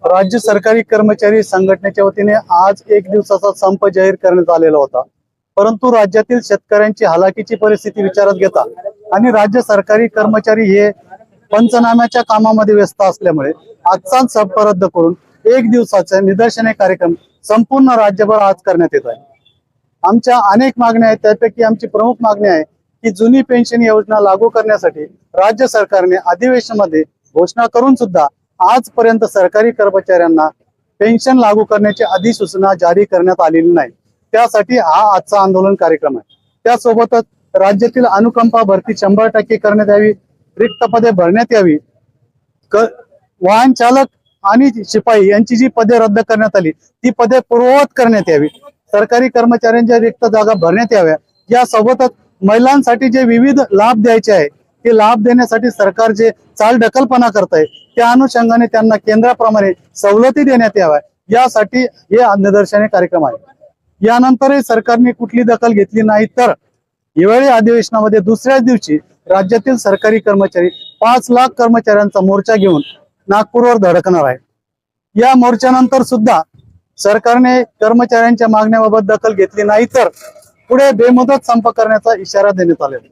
राज्य सरकारी कर्मचारी संघटनेच्या वतीने आज एक दिवसाचा संप जाहीर करण्यात आलेला होता। परंतु राज्यातील शेतकऱ्यांची हालाकीची परिस्थिती विचारात घेता आणि राज्य सरकारी कर्मचारी हे पंचनाम्याच्या कामामध्ये व्यस्त असल्यामुळे आजचा संप रद्द करून एक दिवसाचा निदर्शने कार्यक्रम संपूर्ण राज्यभर आज करण्यात येत आहे। आमच्या अनेक मागण्या आहेत, त्यापैकी आमची प्रमुख मागणी आहे की जुनी पेन्शन योजना लागू करण्यासाठी राज्य सरकारने अधिवेशनामध्ये घोषणा करून सुद्धा आजपर्यंत सरकारी कर्मचाऱ्यांना पेन्शन लागू करण्याची अधिसूचना जारी करण्यात आलेली नाही। त्यासाठी हा आजचा आंदोलन कार्यक्रम आहे। त्यासोबतच राज्यातील अनुकंपा भरती 100% करण्यात यावी, रिक्त पदे भरण्यात यावी, वाहन चालक आणि शिपाई यांची जी पदे रद्द करण्यात आली ती पदे पूर्ववत करण्यात यावी, सरकारी कर्मचाऱ्यांच्या रिक्त जागा भरण्यात याव्या, यासोबतच महिलांसाठी जे विविध लाभ द्यायचे आहे ते लाभ देण्यासाठी सरकार जे चालढकलपणा करत आहे त्या अनुषंगाने त्यांना केंद्राप्रमाणे सवलती देण्यात याव्या, यासाठी हे निदर्शने कार्यक्रम आहे। यानंतरही सरकारने कुठली दखल घेतली नाही तर हिवाळी अधिवेशनामध्ये दुसऱ्याच दिवशी राज्यातील सरकारी कर्मचारी 5 लाख कर्मचाऱ्यांचा मोर्चा घेऊन नागपूरवर धडकणार आहे। या मोर्चानंतर सुद्धा सरकारने कर्मचाऱ्यांच्या मागण्याबाबत दखल घेतली नाही तर पुढे बेमुदत संप करण्याचा इशारा देण्यात आलेला आहे।